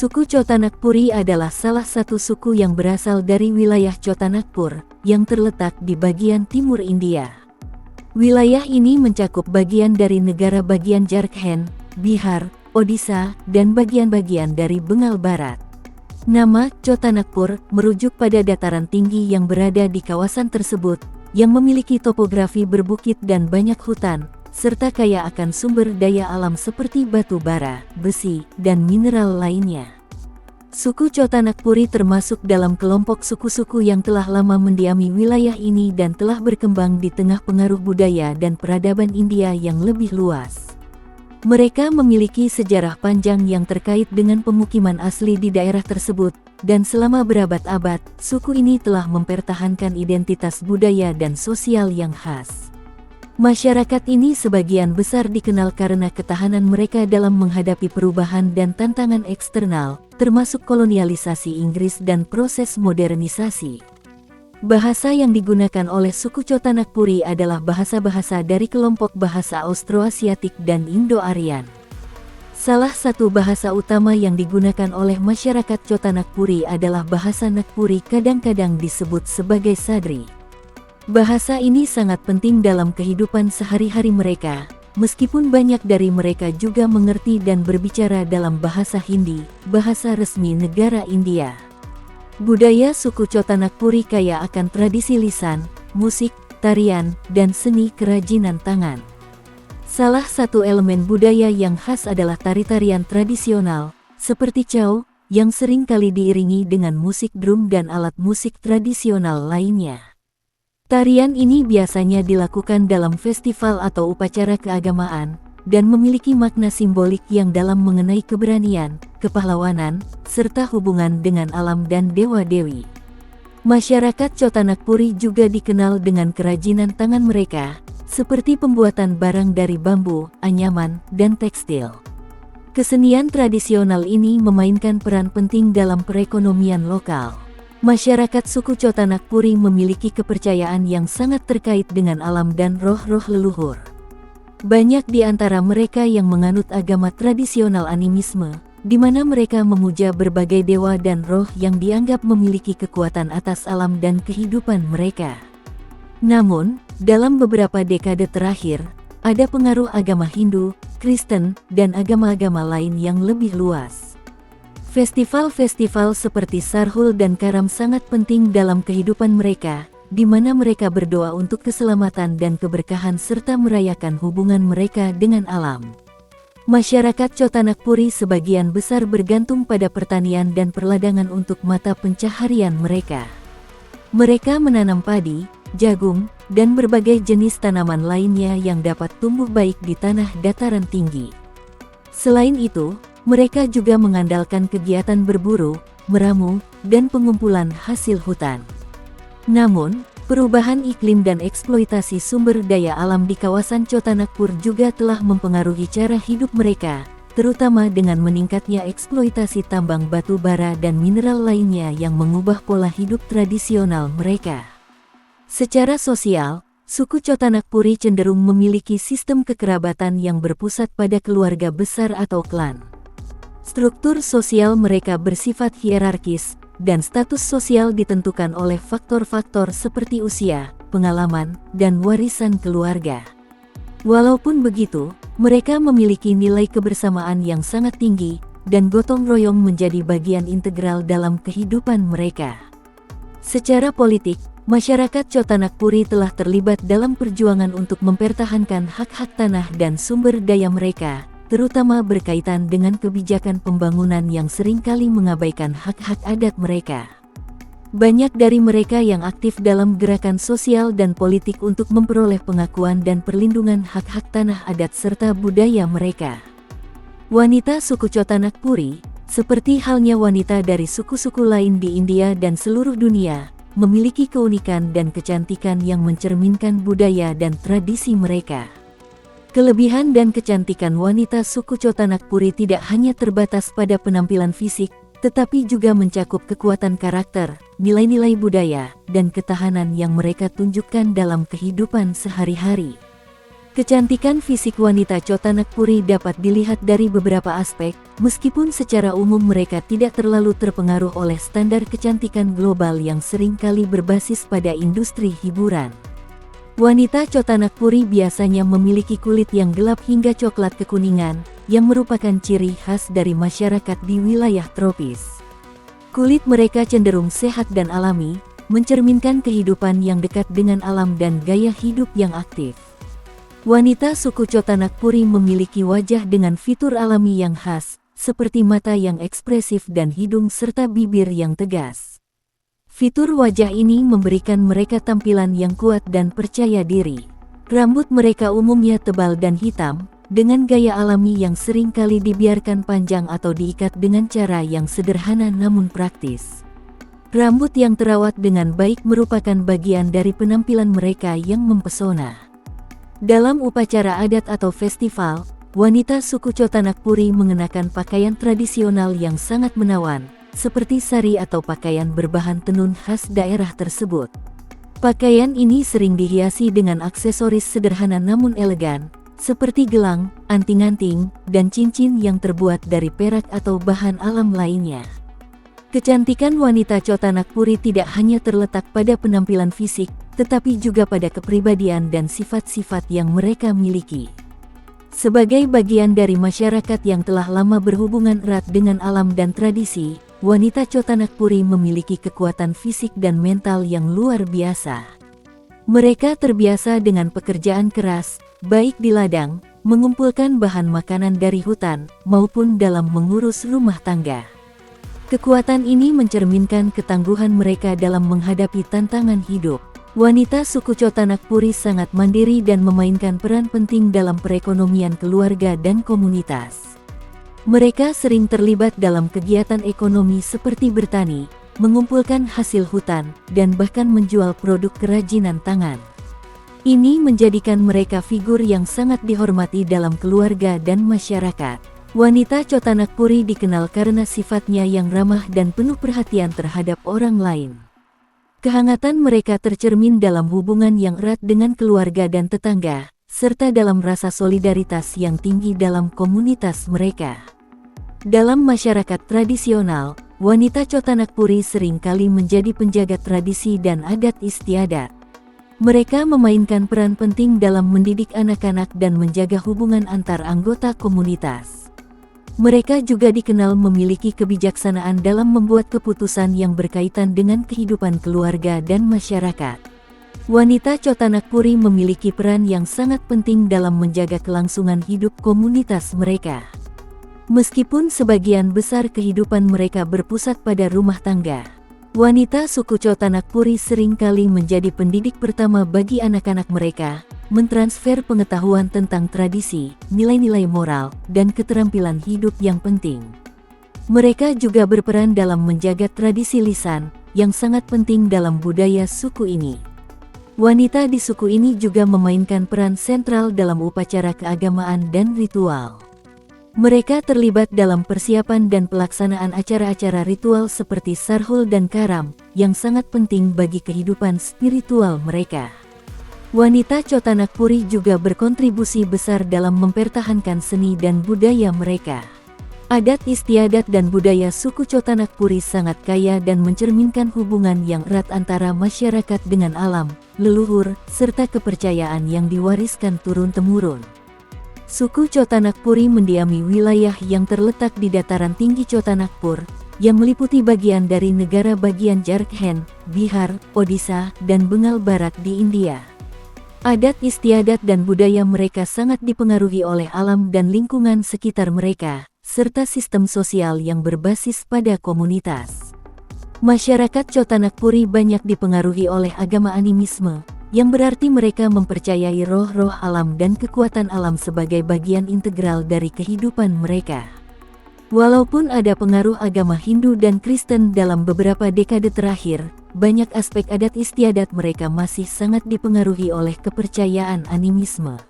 Suku Chotanagpuri adalah salah satu suku yang berasal dari wilayah Chotanagpur, yang terletak di bagian timur India. Wilayah ini mencakup bagian dari negara bagian Jharkhand, Bihar, Odisha, dan bagian-bagian dari Bengal Barat. Nama Chotanagpur merujuk pada dataran tinggi yang berada di kawasan tersebut, yang memiliki topografi berbukit dan banyak hutan, serta kaya akan sumber daya alam seperti batu bara, besi, dan mineral lainnya. Suku Chotanagpuri termasuk dalam kelompok suku-suku yang telah lama mendiami wilayah ini dan telah berkembang di tengah pengaruh budaya dan peradaban India yang lebih luas. Mereka memiliki sejarah panjang yang terkait dengan pemukiman asli di daerah tersebut, dan selama berabad-abad, suku ini telah mempertahankan identitas budaya dan sosial yang khas. Masyarakat ini sebagian besar dikenal karena ketahanan mereka dalam menghadapi perubahan dan tantangan eksternal, termasuk kolonialisasi Inggris dan proses modernisasi. Bahasa yang digunakan oleh suku Chotanagpuri adalah bahasa-bahasa dari kelompok bahasa Austroasiatik dan Indo-Aryan. Salah satu bahasa utama yang digunakan oleh masyarakat Chotanagpuri adalah bahasa Nagpuri, kadang-kadang disebut sebagai Sadri. Bahasa ini sangat penting dalam kehidupan sehari-hari mereka, meskipun banyak dari mereka juga mengerti dan berbicara dalam bahasa Hindi, bahasa resmi negara India. Budaya suku Chotanagpuri kaya akan tradisi lisan, musik, tarian, dan seni kerajinan tangan. Salah satu elemen budaya yang khas adalah tari-tarian tradisional, seperti Chau, yang sering kali diiringi dengan musik drum dan alat musik tradisional lainnya. Tarian ini biasanya dilakukan dalam festival atau upacara keagamaan, dan memiliki makna simbolik yang dalam mengenai keberanian, kepahlawanan, serta hubungan dengan alam dan dewa-dewi. Masyarakat Chotanagpuri juga dikenal dengan kerajinan tangan mereka, seperti pembuatan barang dari bambu, anyaman, dan tekstil. Kesenian tradisional ini memainkan peran penting dalam perekonomian lokal. Masyarakat suku Chotanagpuri memiliki kepercayaan yang sangat terkait dengan alam dan roh-roh leluhur. Banyak di antara mereka yang menganut agama tradisional animisme, di mana mereka memuja berbagai dewa dan roh yang dianggap memiliki kekuatan atas alam dan kehidupan mereka. Namun, dalam beberapa dekade terakhir, ada pengaruh agama Hindu, Kristen, dan agama-agama lain yang lebih luas. Festival-festival seperti Sarhul dan Karam sangat penting dalam kehidupan mereka, di mana mereka berdoa untuk keselamatan dan keberkahan serta merayakan hubungan mereka dengan alam. Masyarakat Chotanagpuri sebagian besar bergantung pada pertanian dan perladangan untuk mata pencaharian mereka. Mereka menanam padi, jagung, dan berbagai jenis tanaman lainnya yang dapat tumbuh baik di tanah dataran tinggi. Selain itu, mereka juga mengandalkan kegiatan berburu, meramu, dan pengumpulan hasil hutan. Namun, perubahan iklim dan eksploitasi sumber daya alam di kawasan Chotanagpur juga telah mempengaruhi cara hidup mereka, terutama dengan meningkatnya eksploitasi tambang batu bara dan mineral lainnya yang mengubah pola hidup tradisional mereka. Secara sosial, suku Chotanagpuri cenderung memiliki sistem kekerabatan yang berpusat pada keluarga besar atau klan. Struktur sosial mereka bersifat hierarkis, dan status sosial ditentukan oleh faktor-faktor seperti usia, pengalaman, dan warisan keluarga. Walaupun begitu, mereka memiliki nilai kebersamaan yang sangat tinggi, dan gotong royong menjadi bagian integral dalam kehidupan mereka. Secara politik, masyarakat Chotanagpuri telah terlibat dalam perjuangan untuk mempertahankan hak-hak tanah dan sumber daya mereka, terutama berkaitan dengan kebijakan pembangunan yang seringkali mengabaikan hak-hak adat mereka. Banyak dari mereka yang aktif dalam gerakan sosial dan politik untuk memperoleh pengakuan dan perlindungan hak-hak tanah adat serta budaya mereka. Wanita suku Chotanagpuri, seperti halnya wanita dari suku-suku lain di India dan seluruh dunia, memiliki keunikan dan kecantikan yang mencerminkan budaya dan tradisi mereka. Kelebihan dan kecantikan wanita suku Chotanagpuri tidak hanya terbatas pada penampilan fisik, tetapi juga mencakup kekuatan karakter, nilai-nilai budaya, dan ketahanan yang mereka tunjukkan dalam kehidupan sehari-hari. Kecantikan fisik wanita Chotanagpuri dapat dilihat dari beberapa aspek, meskipun secara umum mereka tidak terlalu terpengaruh oleh standar kecantikan global yang seringkali berbasis pada industri hiburan. Wanita Chotanagpuri biasanya memiliki kulit yang gelap hingga coklat kekuningan, yang merupakan ciri khas dari masyarakat di wilayah tropis. Kulit mereka cenderung sehat dan alami, mencerminkan kehidupan yang dekat dengan alam dan gaya hidup yang aktif. Wanita suku Chotanagpuri memiliki wajah dengan fitur alami yang khas, seperti mata yang ekspresif dan hidung serta bibir yang tegas. Fitur wajah ini memberikan mereka tampilan yang kuat dan percaya diri. Rambut mereka umumnya tebal dan hitam, dengan gaya alami yang sering kali dibiarkan panjang atau diikat dengan cara yang sederhana namun praktis. Rambut yang terawat dengan baik merupakan bagian dari penampilan mereka yang mempesona. Dalam upacara adat atau festival, wanita suku Chotanagpuri mengenakan pakaian tradisional yang sangat menawan, seperti sari atau pakaian berbahan tenun khas daerah tersebut. Pakaian ini sering dihiasi dengan aksesoris sederhana namun elegan, seperti gelang, anting-anting, dan cincin yang terbuat dari perak atau bahan alam lainnya. Kecantikan wanita Chotanagpuri tidak hanya terletak pada penampilan fisik, tetapi juga pada kepribadian dan sifat-sifat yang mereka miliki. Sebagai bagian dari masyarakat yang telah lama berhubungan erat dengan alam dan tradisi, wanita Chotanagpuri memiliki kekuatan fisik dan mental yang luar biasa. Mereka terbiasa dengan pekerjaan keras, baik di ladang, mengumpulkan bahan makanan dari hutan, maupun dalam mengurus rumah tangga. Kekuatan ini mencerminkan ketangguhan mereka dalam menghadapi tantangan hidup. Wanita suku Chotanagpuri sangat mandiri dan memainkan peran penting dalam perekonomian keluarga dan komunitas. Mereka sering terlibat dalam kegiatan ekonomi seperti bertani, mengumpulkan hasil hutan, dan bahkan menjual produk kerajinan tangan. Ini menjadikan mereka figur yang sangat dihormati dalam keluarga dan masyarakat. Wanita Chotanagpuri dikenal karena sifatnya yang ramah dan penuh perhatian terhadap orang lain. Kehangatan mereka tercermin dalam hubungan yang erat dengan keluarga dan tetangga, serta dalam rasa solidaritas yang tinggi dalam komunitas mereka. Dalam masyarakat tradisional, wanita Chotanagpuri seringkali menjadi penjaga tradisi dan adat istiadat. Mereka memainkan peran penting dalam mendidik anak-anak dan menjaga hubungan antar anggota komunitas. Mereka juga dikenal memiliki kebijaksanaan dalam membuat keputusan yang berkaitan dengan kehidupan keluarga dan masyarakat. Wanita Chotanagpuri memiliki peran yang sangat penting dalam menjaga kelangsungan hidup komunitas mereka. Meskipun sebagian besar kehidupan mereka berpusat pada rumah tangga, wanita suku Chotanagpuri seringkali menjadi pendidik pertama bagi anak-anak mereka, mentransfer pengetahuan tentang tradisi, nilai-nilai moral, dan keterampilan hidup yang penting. Mereka juga berperan dalam menjaga tradisi lisan, yang sangat penting dalam budaya suku ini. Wanita di suku ini juga memainkan peran sentral dalam upacara keagamaan dan ritual. Mereka terlibat dalam persiapan dan pelaksanaan acara-acara ritual seperti Sarhul dan Karam, yang sangat penting bagi kehidupan spiritual mereka. Wanita Chotanagpuri juga berkontribusi besar dalam mempertahankan seni dan budaya mereka. Adat istiadat dan budaya suku Chotanagpuri sangat kaya dan mencerminkan hubungan yang erat antara masyarakat dengan alam, leluhur, serta kepercayaan yang diwariskan turun-temurun. Suku Chotanagpuri mendiami wilayah yang terletak di dataran tinggi Chotanagpur, yang meliputi bagian dari negara bagian Jharkhand, Bihar, Odisha, dan Bengal Barat di India. Adat istiadat dan budaya mereka sangat dipengaruhi oleh alam dan lingkungan sekitar mereka, serta sistem sosial yang berbasis pada komunitas. Masyarakat Chotanagpuri banyak dipengaruhi oleh agama animisme, yang berarti mereka mempercayai roh-roh alam dan kekuatan alam sebagai bagian integral dari kehidupan mereka. Walaupun ada pengaruh agama Hindu dan Kristen dalam beberapa dekade terakhir, banyak aspek adat istiadat mereka masih sangat dipengaruhi oleh kepercayaan animisme.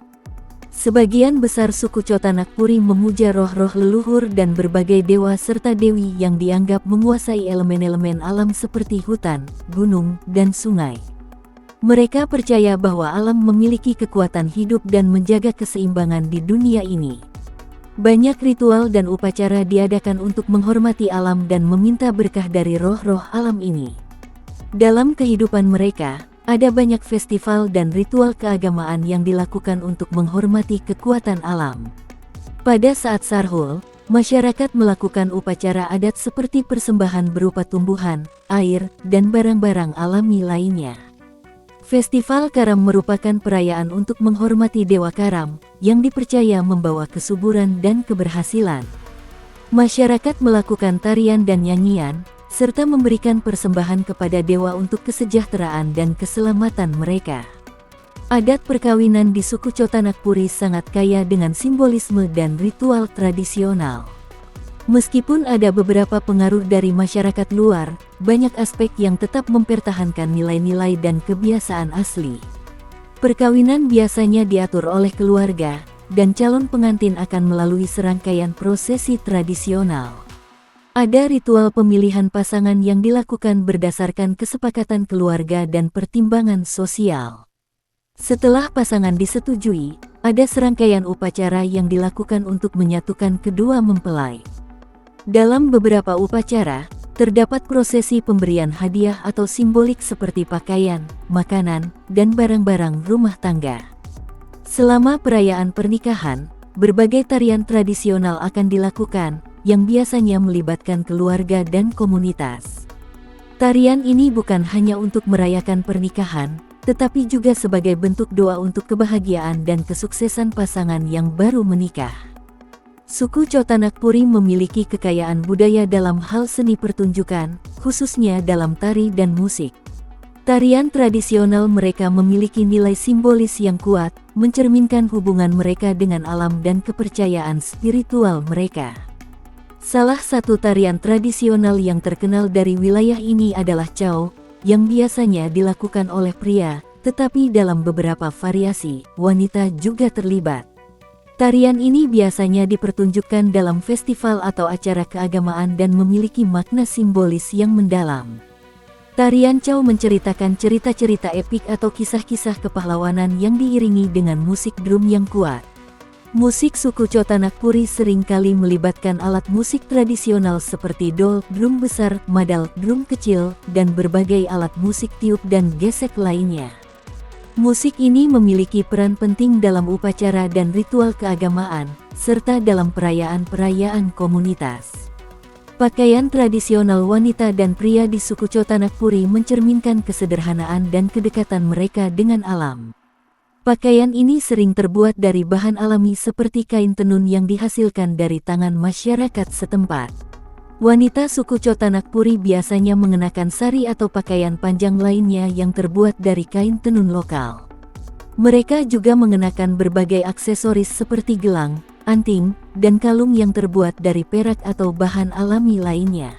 Sebagian besar suku Chotanagpuri memuja roh-roh leluhur dan berbagai dewa serta dewi yang dianggap menguasai elemen-elemen alam seperti hutan, gunung, dan sungai. Mereka percaya bahwa alam memiliki kekuatan hidup dan menjaga keseimbangan di dunia ini. Banyak ritual dan upacara diadakan untuk menghormati alam dan meminta berkah dari roh-roh alam ini. Dalam kehidupan mereka, ada banyak festival dan ritual keagamaan yang dilakukan untuk menghormati kekuatan alam. Pada saat Sarhul, masyarakat melakukan upacara adat seperti persembahan berupa tumbuhan, air, dan barang-barang alami lainnya. Festival Karam merupakan perayaan untuk menghormati Dewa Karam, yang dipercaya membawa kesuburan dan keberhasilan. Masyarakat melakukan tarian dan nyanyian, serta memberikan persembahan kepada dewa untuk kesejahteraan dan keselamatan mereka. Adat perkawinan di suku Chotanagpuri sangat kaya dengan simbolisme dan ritual tradisional. Meskipun ada beberapa pengaruh dari masyarakat luar, banyak aspek yang tetap mempertahankan nilai-nilai dan kebiasaan asli. Perkawinan biasanya diatur oleh keluarga, dan calon pengantin akan melalui serangkaian prosesi tradisional. Ada ritual pemilihan pasangan yang dilakukan berdasarkan kesepakatan keluarga dan pertimbangan sosial. Setelah pasangan disetujui, ada serangkaian upacara yang dilakukan untuk menyatukan kedua mempelai. Dalam beberapa upacara, terdapat prosesi pemberian hadiah atau simbolik seperti pakaian, makanan, dan barang-barang rumah tangga. Selama perayaan pernikahan, berbagai tarian tradisional akan dilakukan, yang biasanya melibatkan keluarga dan komunitas. Tarian ini bukan hanya untuk merayakan pernikahan, tetapi juga sebagai bentuk doa untuk kebahagiaan dan kesuksesan pasangan yang baru menikah. Suku Chotanagpuri memiliki kekayaan budaya dalam hal seni pertunjukan, khususnya dalam tari dan musik. Tarian tradisional mereka memiliki nilai simbolis yang kuat, mencerminkan hubungan mereka dengan alam dan kepercayaan spiritual mereka. Salah satu tarian tradisional yang terkenal dari wilayah ini adalah Chow, yang biasanya dilakukan oleh pria, tetapi dalam beberapa variasi, wanita juga terlibat. Tarian ini biasanya dipertunjukkan dalam festival atau acara keagamaan dan memiliki makna simbolis yang mendalam. Tarian Chow menceritakan cerita-cerita epik atau kisah-kisah kepahlawanan yang diiringi dengan musik drum yang kuat. Musik suku Chotanagpuri seringkali melibatkan alat musik tradisional seperti dol, drum besar, madal, drum kecil, dan berbagai alat musik tiup dan gesek lainnya. Musik ini memiliki peran penting dalam upacara dan ritual keagamaan, serta dalam perayaan-perayaan komunitas. Pakaian tradisional wanita dan pria di suku Chotanagpuri mencerminkan kesederhanaan dan kedekatan mereka dengan alam. Pakaian ini sering terbuat dari bahan alami seperti kain tenun yang dihasilkan dari tangan masyarakat setempat. Wanita suku Chotanagpuri biasanya mengenakan sari atau pakaian panjang lainnya yang terbuat dari kain tenun lokal. Mereka juga mengenakan berbagai aksesoris seperti gelang, anting, dan kalung yang terbuat dari perak atau bahan alami lainnya.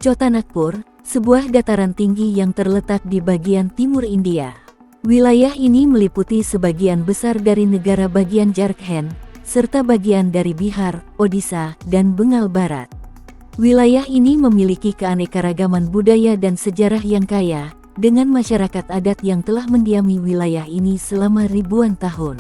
Chotanagpur, sebuah dataran tinggi yang terletak di bagian timur India. Wilayah ini meliputi sebagian besar dari negara bagian Jharkhand, serta bagian dari Bihar, Odisha, dan Bengal Barat. Wilayah ini memiliki keanekaragaman budaya dan sejarah yang kaya, dengan masyarakat adat yang telah mendiami wilayah ini selama ribuan tahun.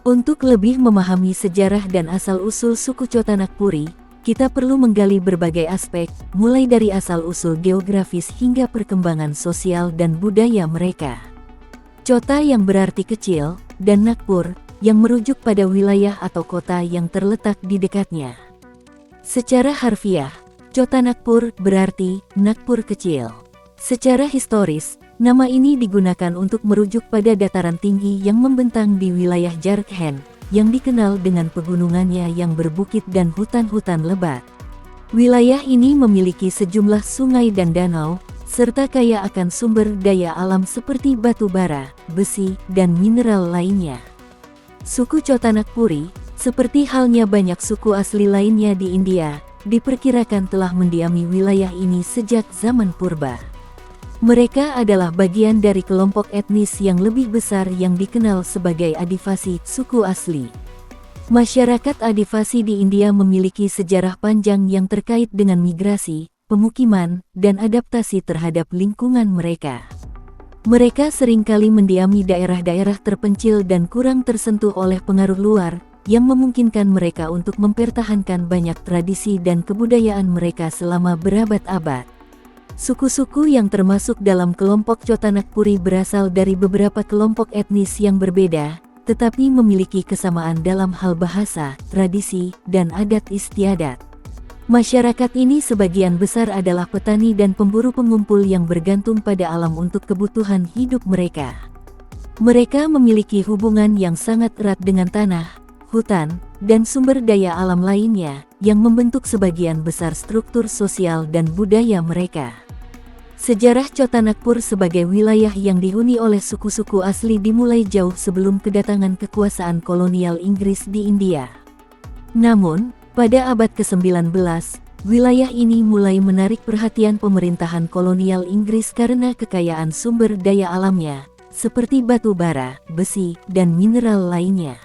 Untuk lebih memahami sejarah dan asal-usul suku Chotanagpuri, kita perlu menggali berbagai aspek, mulai dari asal-usul geografis hingga perkembangan sosial dan budaya mereka. Chota yang berarti kecil, dan Nagpur, yang merujuk pada wilayah atau kota yang terletak di dekatnya. Secara harfiah, Chotanagpur berarti Nagpur kecil. Secara historis, nama ini digunakan untuk merujuk pada dataran tinggi yang membentang di wilayah Jharkhand, yang dikenal dengan pegunungannya yang berbukit dan hutan-hutan lebat. Wilayah ini memiliki sejumlah sungai dan danau, serta kaya akan sumber daya alam seperti batu bara, besi, dan mineral lainnya. Suku Chotanagpuri, seperti halnya banyak suku asli lainnya di India, diperkirakan telah mendiami wilayah ini sejak zaman purba. Mereka adalah bagian dari kelompok etnis yang lebih besar yang dikenal sebagai Adivasi, suku asli. Masyarakat Adivasi di India memiliki sejarah panjang yang terkait dengan migrasi, pemukiman, dan adaptasi terhadap lingkungan mereka. Mereka seringkali mendiami daerah-daerah terpencil dan kurang tersentuh oleh pengaruh luar, yang memungkinkan mereka untuk mempertahankan banyak tradisi dan kebudayaan mereka selama berabad-abad. Suku-suku yang termasuk dalam kelompok Chotanagpuri berasal dari beberapa kelompok etnis yang berbeda, tetapi memiliki kesamaan dalam hal bahasa, tradisi, dan adat istiadat. Masyarakat ini sebagian besar adalah petani dan pemburu pengumpul yang bergantung pada alam untuk kebutuhan hidup mereka. Mereka memiliki hubungan yang sangat erat dengan tanah, hutan, dan sumber daya alam lainnya, yang membentuk sebagian besar struktur sosial dan budaya mereka. Sejarah Chotanagpur sebagai wilayah yang dihuni oleh suku-suku asli dimulai jauh sebelum kedatangan kekuasaan kolonial Inggris di India. Namun, pada abad ke-19, wilayah ini mulai menarik perhatian pemerintahan kolonial Inggris karena kekayaan sumber daya alamnya, seperti batu bara, besi, dan mineral lainnya.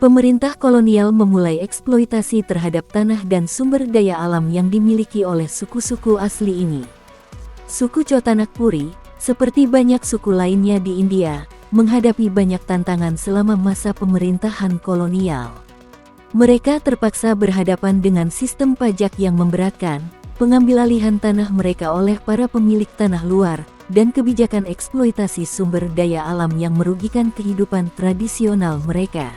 Pemerintah kolonial memulai eksploitasi terhadap tanah dan sumber daya alam yang dimiliki oleh suku-suku asli ini. Suku Chotanagpuri, seperti banyak suku lainnya di India, menghadapi banyak tantangan selama masa pemerintahan kolonial. Mereka terpaksa berhadapan dengan sistem pajak yang memberatkan, pengambilalihan tanah mereka oleh para pemilik tanah luar, dan kebijakan eksploitasi sumber daya alam yang merugikan kehidupan tradisional mereka.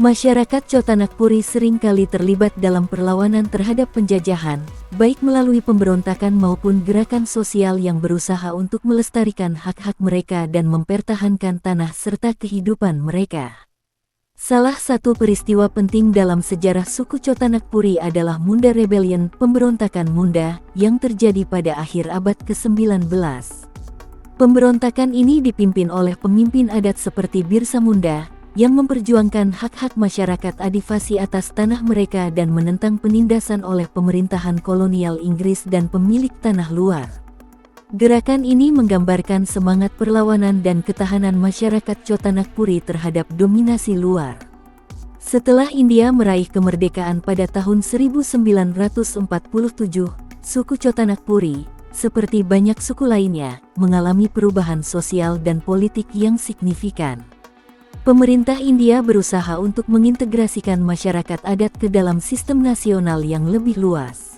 Masyarakat Chotanagpuri seringkali terlibat dalam perlawanan terhadap penjajahan, baik melalui pemberontakan maupun gerakan sosial yang berusaha untuk melestarikan hak-hak mereka dan mempertahankan tanah serta kehidupan mereka. Salah satu peristiwa penting dalam sejarah suku Chotanagpuri adalah Munda Rebellion, pemberontakan Munda, yang terjadi pada akhir abad ke-19. Pemberontakan ini dipimpin oleh pemimpin adat seperti Birsa Munda, yang memperjuangkan hak-hak masyarakat Adivasi atas tanah mereka dan menentang penindasan oleh pemerintahan kolonial Inggris dan pemilik tanah luar. Gerakan ini menggambarkan semangat perlawanan dan ketahanan masyarakat Chotanagpuri terhadap dominasi luar. Setelah India meraih kemerdekaan pada tahun 1947, suku Chotanagpuri, seperti banyak suku lainnya, mengalami perubahan sosial dan politik yang signifikan. Pemerintah India berusaha untuk mengintegrasikan masyarakat adat ke dalam sistem nasional yang lebih luas.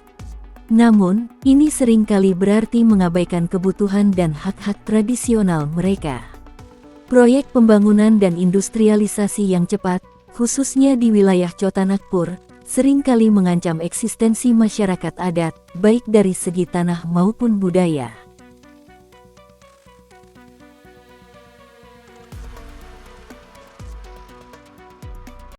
Namun, ini seringkali berarti mengabaikan kebutuhan dan hak-hak tradisional mereka. Proyek pembangunan dan industrialisasi yang cepat, khususnya di wilayah Chotanagpur, seringkali mengancam eksistensi masyarakat adat, baik dari segi tanah maupun budaya.